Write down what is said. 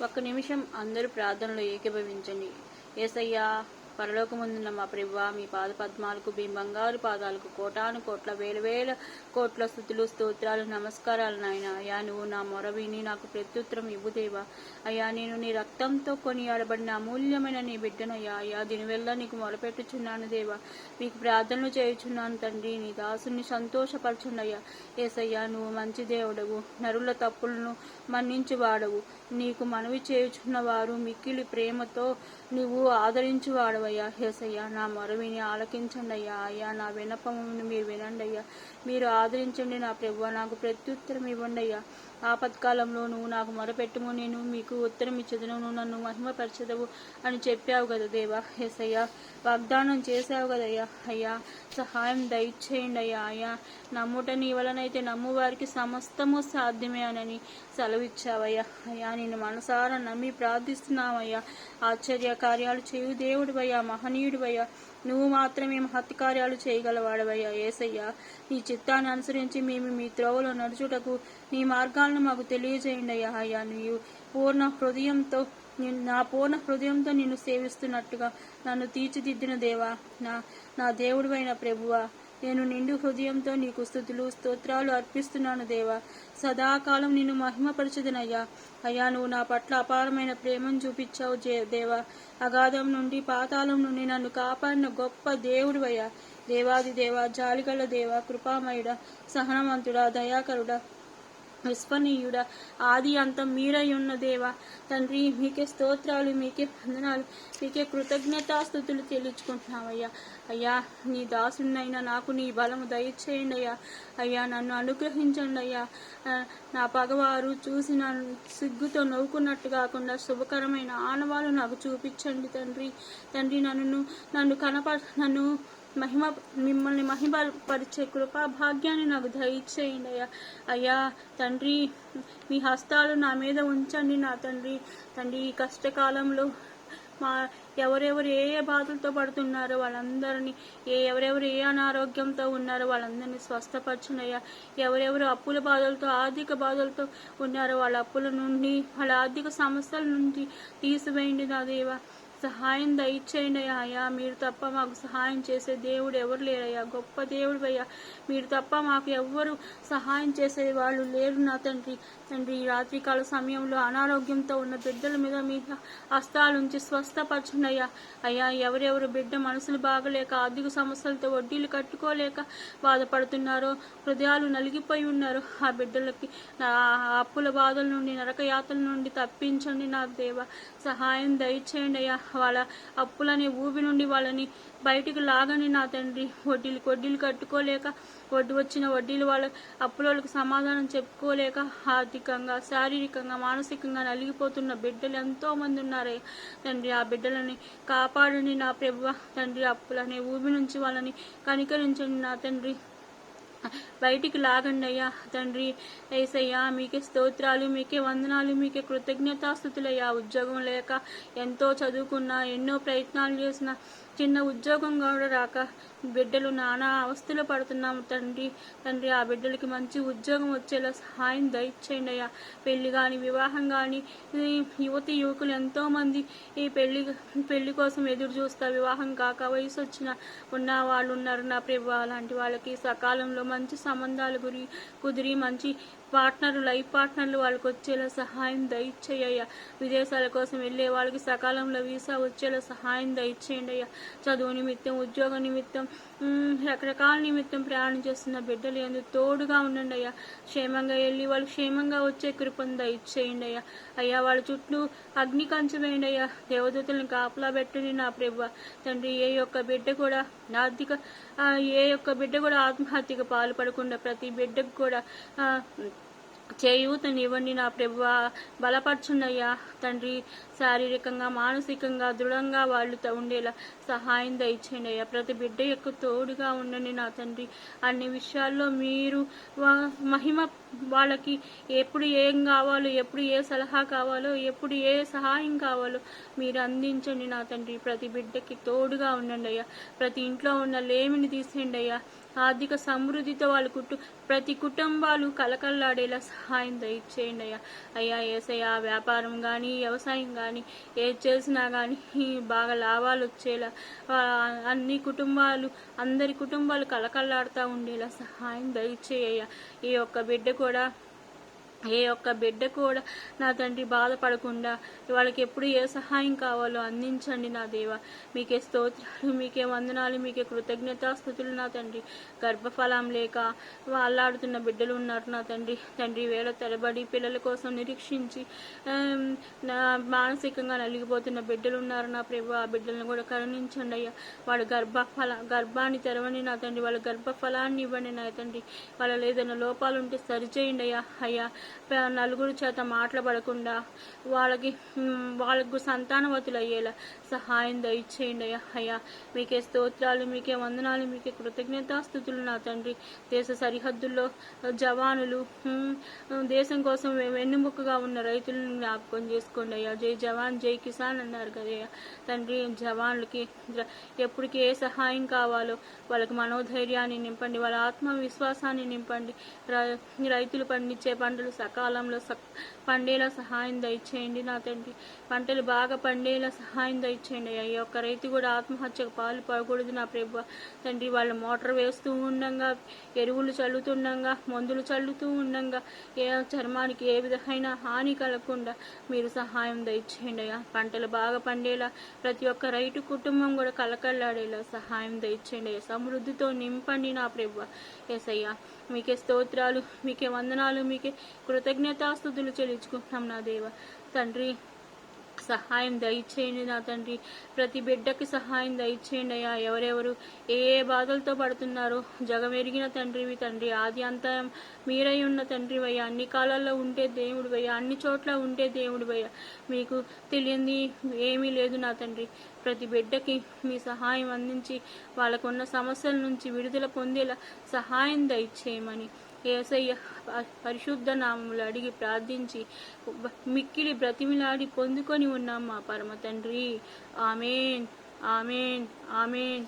ఒక్క నిమిషం అందరూ ప్రార్థనలో ఏకీభవించండి. యేసయ్యా, పరలోకమందున్న మా ప్రభువా, మీ పాద పద్మాలకు, మీ బంగారు పాదాలకు కోటాను కోట్ల వేల వేల కోట్ల స్తుతులు, స్తోత్రాలు, నమస్కారాలు నాయన. అయ్యా, నువ్వు నా మొర విని నాకు ప్రత్యుత్తరం ఇవ్వుదేవా. అయ్యా, నేను నీ రక్తంతో కొనియాడబడిన అమూల్యమైన నీ బిడ్డనయ్యా. అయ్యా, దీనివల్ల నీకు మొరపెట్టుచున్నాను దేవా. మీకు ప్రార్థనలు చేయుచున్నాను తండ్రి. నీ దాసుని సంతోషపరచుండి అయ్యా. యేసయ్యా, నువ్వు మంచి దేవుడవు, నరుల తప్పులను మన్నించువాడవు. నీకు మనవి చేయుచున్న వారు మిక్కిలి ప్రేమతో నీవు ఆదరించువాడవయ్యా. యేసయ్యా, నా మొరవిని ఆలకించండి అయ్యా. అయ్యా, నా విన్నపమును మీరు వినండి అయ్యా. మీరు ఆదరించండి నా ప్రభువా. నాకు ప్రత్యుత్తరం ఇవ్వండి అయ్యా. ఆపత్కాలంలో నువ్వు నాకు మొరపెట్టుము, నేను మీకు ఉత్తరం ఇచ్చేదను, నువ్వు నన్ను మహిమపరచదవు అని చెప్పావు కదా దేవా. యేసయ్యా, వాగ్దానం చేసావు కదయ్యా. అయ్యా, సహాయం దయచేయండి అయ్యా. అయ్యా, నమ్ముట నీ వలనైతే నమ్ము వారికి సమస్తము సాధ్యమే అని సెలవిచ్చావయ్యా. అయ్యా, నేను మనసారా నమ్మి ప్రార్థిస్తున్నావయ్యా. ఆశ్చర్య కార్యాలు చేయు దేవుడివయ్యా, మహనీయుడివయ్యా. నువ్వు మాత్రమే మహత్ కార్యాలు చేయగలవాడవయ్యా. యేసయ్యా, నీ చిత్తాన్ని అనుసరించి మేము మీ త్రోవలో నడుచుటకు నీ మార్గాలను మాకు తెలియజేయండి అయ్యా. అయ్యా, నీవు నా పూర్ణ హృదయంతో నిన్ను సేవిస్తున్నట్టుగా నన్ను తీర్చిదిద్దిన దేవా, నా దేవుడివైన ప్రభువా, నేను నిండు హృదయంతో నీకు స్తుతులు, స్తోత్రాలు అర్పిస్తున్నాను దేవా. సదాకాలం నిన్ను మహిమపరచుదనయ్యా. అయ్యా, నువ్వు నా పట్ల అపారమైన ప్రేమను చూపించావు దేవా. అగాధం నుండి, పాతాళం నుండి నన్ను కాపాడిన గొప్ప దేవుడివయ్యా. దేవాది దేవా, జాలిగల దేవా, కృపామయుడా, సహనవంతుడా, దయాకరుడా, విశ్వనీయుడా, ఆది అంతం మీరై ఉన్న దేవా. తండ్రి, మీకే స్తోత్రాలు, మీకే వందనాలు, మీకే కృతజ్ఞతాస్తుతులు చెల్లించుకుంటున్నామయ్యా. అయ్యా, నీ దాసునైనా నాకు నీ బలము దయచేయండి అయ్యా. అయ్యా, నన్ను అనుగ్రహించండి అయ్యా. నా పగవారు చూసి నన్ను సిగ్గుతో నవ్వుకున్నట్టు కాకుండా శుభకరమైన ఆనవాళ్ళు నాకు చూపించండి తండ్రి. తండ్రి, నన్ను మిమ్మల్ని మహిమపరిచే కృపా భాగ్యాన్ని నాకు దయచేయండి అయ్యా. అయ్యా తండ్రి, మీ హస్తాలు నా మీద ఉంచండి నా తండ్రి. తండ్రి, ఈ కష్టకాలంలో ఎవరెవరు ఏ బాధలతో పడుతున్నారో వాళ్ళందరినీ, ఎవరెవరు ఏ అనారోగ్యంతో ఉన్నారో వాళ్ళందరినీ స్వస్థపరచునయ్యా. ఎవరెవరు అప్పుల బాధలతో, ఆర్థిక బాధలతో ఉన్నారో వాళ్ళ అప్పుల నుండి, వాళ్ళ ఆర్థిక సమస్యల నుండి తీసివేయండి నా దేవా. సహాయం దయచేయండి అయ్యా. మీరు తప్ప మాకు సహాయం చేసే దేవుడు ఎవరు లేరయ్యా. గొప్ప దేవుడు అయ్యా. మీరు తప్ప మాకు ఎవ్వరు సహాయం చేసే వాళ్ళు లేరు నా తండ్రి. తండ్రి, ఈ రాత్రికాల సమయంలో అనారోగ్యంతో ఉన్న బిడ్డల మీద మీ హస్తాలుంచి స్వస్థపరచండి అయ్యా. అయ్యా, ఎవరెవరు బిడ్డ మనసులు బాగలేక, ఆర్థిక సమస్యలతో వడ్డీలు కట్టుకోలేక బాధపడుతున్నారో, హృదయాలు నలిగిపోయి ఉన్నారో ఆ బిడ్డలకి అప్పుల బాధల నుండి, నరక యాతల నుండి తప్పించండి నా దేవ. సహాయం దయచేయండి అయ్యా. వాళ్ళ అప్పులని ఊబి నుండి వాళ్ళని బయటికి లాగని నా తండ్రి. వడ్డీలు కట్టుకోలేక, వచ్చిన వడ్డీలు వాళ్ళ అప్పులకు సమాధానం చెప్పుకోలేక ఆర్థికంగా, శారీరకంగా, మానసికంగా నలిగిపోతున్న బిడ్డలు ఎంతో మంది ఉన్నారయ్యా. తండ్రి, ఆ బిడ్డలని కాపాడండి నా ప్రభువా. తండ్రి, అప్పులనే ఊబి నుంచి వాళ్ళని కనికరించండి నా తండ్రి. బయటికి లాగండి అయ్యా. తండ్రి యేసయ్యా, మీకే స్తోత్రాలు, మీకే వందనాలు, మీకే కృతజ్ఞతాస్తుతులయ్యా. ఉద్యోగం లేక ఎంతో చదువుకున్నా, ఎన్నో ప్రయత్నాలు చేసిన చిన్న ఉద్యోగం కూడా రాక బిడ్డలు నానా అవస్థలు పడుతున్నాము తండ్రి. తండ్రి, ఆ బిడ్డలకి మంచి ఉద్యోగం వచ్చేలా సహాయం దయచేయండి అయ్యా. పెళ్లి కానీ, వివాహం కానీ, యువకులు ఎంతోమంది ఈ పెళ్లి కోసం ఎదురు చూస్తా వివాహం కాక వయసు ఉన్న వాళ్ళు ఉన్నారు నా ప్రభు. అలాంటి వాళ్ళకి సకాలంలో మంచి సంబంధాలు కుదిరి మంచి లైఫ్ పార్ట్నర్లు వాళ్ళకి వచ్చేలా సహాయం దయచేయ్యా. విదేశాల కోసం వెళ్ళే వాళ్ళకి సకాలంలో వీసా వచ్చేలా సహాయం దయచేయండి అయ్యా. చదువు నిమిత్తం, ఉద్యోగ నిమిత్తం, రకరకాల నిమిత్తం ప్రయాణం చేస్తున్న బిడ్డలు ఎందుకు తోడుగా ఉండండి అయ్యా. క్షేమంగా వెళ్ళి వాళ్ళు క్షేమంగా వచ్చే కృపను దయచేయండి అయ్యా. అయ్యా, వాళ్ళ చుట్టూ అగ్ని కంచె వేయండి అయ్యా. దేవదూతలను కాపలా పెట్టండి నా ప్రభువా. తండ్రి, ఏ ఒక్క బిడ్డ కూడా ఆత్మహత్యకు పాల్పడకుండా ప్రతి బిడ్డకు కూడా చేయూతనివ్వండి నా ప్రభువా. బలపరచుండయ్యా తండ్రి. శారీరకంగా, మానసికంగా దృఢంగా వాళ్ళు ఉండేలా సహాయం దయచేయండి అయ్యా. ప్రతి బిడ్డ యొక్క తోడుగా ఉండండి నా తండ్రి. అన్ని విషయాల్లో మీరు మహిమ వాళ్ళకి ఎప్పుడు ఏం కావాలో, ఎప్పుడు ఏ సలహా కావాలో, ఎప్పుడు ఏ సహాయం కావాలో మీరు అందించండి నా తండ్రి. ప్రతి బిడ్డకి తోడుగా ఉండండి అయ్యా. ప్రతి ఇంట్లో ఉన్న లేమిని తీసేయండి అయ్యా. ఆర్థిక సమృద్ధితో వాళ్ళ ప్రతి కుటుంబాలు కలకల్లాడేలా సహాయం దయచేయండి అయ్యా. అయ్యా ఏసయ్యా, వ్యాపారం కానీ వ్యవసాయం కానీ ఏది చేసినా కానీ బాగా లాభాలు వచ్చేలా అన్ని కుటుంబాలు అందరి కుటుంబాలు కలకల్లాడుతూ ఉండేలా సహాయం దయచేయ్యా. ఈ ఒక్క బిడ్డ కూడా నా తండ్రి బాధపడకుండా వాళ్ళకి ఎప్పుడు ఏ సహాయం కావాలో అందించండి నా దేవ. మీకే స్తోత్రాలు, మీకే వందనాలు, మీకే కృతజ్ఞతాస్తుతులు నా తండ్రి. గర్భఫలం లేక వాళ్ళాడుతున్న బిడ్డలు ఉన్నారు నా తండ్రి వేళ తరబడి పిల్లల కోసం నిరీక్షించి మానసికంగా నలిగిపోతున్న బిడ్డలు ఉన్నారు నా ప్రభు. ఆ బిడ్డలను కూడా కరుణించండి అయ్యా. వాడు గర్భాన్ని తెరవని నా తండ్రి, వాళ్ళ గర్భఫలాన్ని ఇవ్వండి నా తండ్రి. వాళ్ళలో ఏదైనా లోపాలు ఉంటే సరిచేయండి అయ్యా. నలుగురు చేత మాట్లాడకుండా వాళ్ళకు సంతానవతులు అయ్యేలా సహాయం దయచేయండి అయ్యా. మీకే స్తోత్రాలు, మీకే వందనాలు, మీకే కృతజ్ఞతాస్తుతులు నా తండ్రి. దేశ సరిహద్దుల్లో జవానులు, దేశం కోసం వెన్నుముక్కగా ఉన్న రైతులను జ్ఞాపకం చేసుకోండి అయ్యా. జై జవాన్ జై కిసాన్ అన్నారు కదయ్యా తండ్రి. జవాన్లకి ఎప్పటికీ ఏ సహాయం కావాలో వాళ్ళకి మనోధైర్యాన్ని నింపండి, వాళ్ళ ఆత్మవిశ్వాసాన్ని నింపండి. రైతులు పండించే పంటలు సకాలంలో పండేలా సహాయం దయచేయండి నా తండ్రి. పంటలు బాగా పండేలా సహాయం దయచేయండి అయ్యా. ఈ యొక్క రైతు కూడా ఆత్మహత్యకు పాలు పడకూడదు నా ప్రభు తండ్రి. వాళ్ళ మోటార్ వేస్తూ ఉండగా, ఎరువులు చల్లుతుండగా, మందులు చల్లుతూ ఉండగా చర్మానికి ఏ విధమైన హాని కలగకుండా మీరు సహాయం దయచేయండి అయ్యా. పంటలు బాగా పండేలా ప్రతి ఒక్క రైతు కుటుంబం కూడా కలకల్లాడేలా సహాయం దయచేయండి అయ్యా. సమృద్ధితో నింపండి నా ప్రభు యేసయ్యా. మీకే స్తోత్రాలు, మీకే వందనాలు, మీకే కృతజ్ఞతాస్తుతులు చెల్లించుకుంటున్నాం నా దేవ తండ్రి. సహాయం దయచేయండి నా తండ్రి. ప్రతి బిడ్డకి సహాయం దయచేయండి అయ్యా. ఎవరెవరు ఏ బాధలతో పడుతున్నారో జగమెరిగిన తండ్రివి తండ్రి. ఆది అంతరం మీరై ఉన్న తండ్రివయ్యా. అన్ని కాలాల్లో ఉంటే దేవుడివయ్యా, అన్ని చోట్ల ఉంటే దేవుడివయ్యా. మీకు తెలియంది ఏమీ లేదు నా తండ్రి. ప్రతి బిడ్డకి మీ సహాయం అందించి వాళ్ళకున్న సమస్యల నుంచి విడుదల పొందేలా సహాయం దయచేయమని యేసయ్య పరిశుద్ధ నామములు అడిగి ప్రార్థించి మిక్కిలి బ్రతిమిలాడి పొందుకొని ఉన్నాం మా పరమ తండ్రి. ఆమేన్, ఆమేన్, ఆమేన్.